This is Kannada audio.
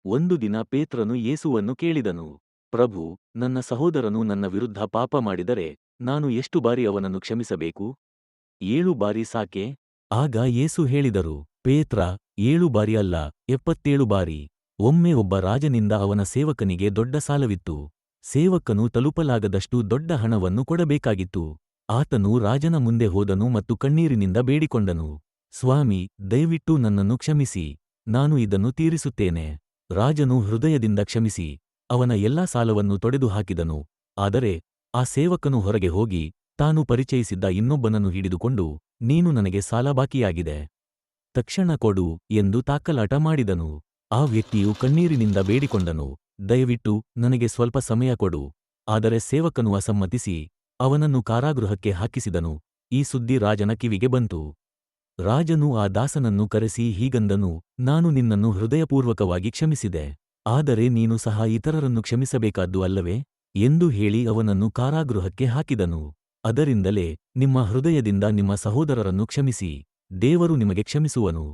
ಒಂದು ದಿನ ಪೇತ್ರನು ಯೇಸುವನ್ನು ಕೇಳಿದನು, ಪ್ರಭು, ನನ್ನ ಸಹೋದರನು ನನ್ನ ವಿರುದ್ಧ ಪಾಪ ಮಾಡಿದರೆ ನಾನು ಎಷ್ಟು ಬಾರಿ ಅವನನ್ನು ಕ್ಷಮಿಸಬೇಕು? 7 ಬಾರಿ ಸಾಕೆ? ಆಗ ಯೇಸು ಹೇಳಿದರು, ಪೇತ್ರ, 7 ಬಾರಿ ಅಲ್ಲ, 77 ಬಾರಿ. ಒಮ್ಮೆ ಒಬ್ಬ ರಾಜನಿಂದ ಅವನ ಸೇವಕನಿಗೆ ದೊಡ್ಡ ಸಾಲವಿತ್ತು. ಸೇವಕನು ತಲುಪಲಾಗದಷ್ಟು ದೊಡ್ಡ ಹಣವನ್ನು ಕೊಡಬೇಕಾಗಿತ್ತು. ಆತನು ರಾಜನ ಮುಂದೆ ಹೋದನು ಮತ್ತು ಕಣ್ಣೀರಿನಿಂದ ಬೇಡಿಕೊಂಡನು, ಸ್ವಾಮಿ, ದಯವಿಟ್ಟು ನನ್ನನ್ನು ಕ್ಷಮಿಸಿ, ನಾನು ಇದನ್ನು ತೀರಿಸುತ್ತೇನೆ. ರಾಜನು ಹೃದಯದಿಂದ ಕ್ಷಮಿಸಿ ಅವನ ಎಲ್ಲಾ ಸಾಲವನ್ನು ತೊಡೆದುಹಾಕಿದನು. ಆದರೆ ಆ ಸೇವಕನು ಹೊರಗೆ ಹೋಗಿ ತಾನು ಪರಿಚಯಿಸಿದ್ದ ಇನ್ನೊಬ್ಬನನ್ನು ಹಿಡಿದುಕೊಂಡು, ನೀನು ನನಗೆ ಸಾಲ ಬಾಕಿಯಾಗಿದೆ, ತಕ್ಷಣ ಕೊಡು ಎಂದು ತಾಕಲಾಟ ಮಾಡಿದನು. ಆ ವ್ಯಕ್ತಿಯು ಕಣ್ಣೀರಿನಿಂದ ಬೇಡಿಕೊಂಡನು, ದಯವಿಟ್ಟು ನನಗೆ ಸ್ವಲ್ಪ ಸಮಯ ಕೊಡು. ಆದರೆ ಸೇವಕನು ಅಸಮ್ಮತಿಸಿ ಅವನನ್ನು ಕಾರಾಗೃಹಕ್ಕೆ ಹಾಕಿಸಿದನು. ಈ ಸುದ್ದಿ ರಾಜನ ಕಿವಿಗೆ ಬಂತು. ರಾಜನು ಆ ದಾಸನನ್ನು ಕರೆಸಿ ಹೀಗಂದನು, ನಾನು ನಿನ್ನನ್ನು ಹೃದಯಪೂರ್ವಕವಾಗಿ ಕ್ಷಮಿಸಿದೆ, ಆದರೆ ನೀನು ಸಹ ಇತರರನ್ನು ಕ್ಷಮಿಸಬೇಕಾದ್ದು ಅಲ್ಲವೇ ಎಂದು ಹೇಳಿ ಅವನನ್ನು ಕಾರಾಗೃಹಕ್ಕೆ ಹಾಕಿದನು. ಅದರಿಂದಲೇ ನಿಮ್ಮ ಹೃದಯದಿಂದ ನಿಮ್ಮ ಸಹೋದರರನ್ನು ಕ್ಷಮಿಸಿ, ದೇವರು ನಿಮಗೆ ಕ್ಷಮಿಸುವನು.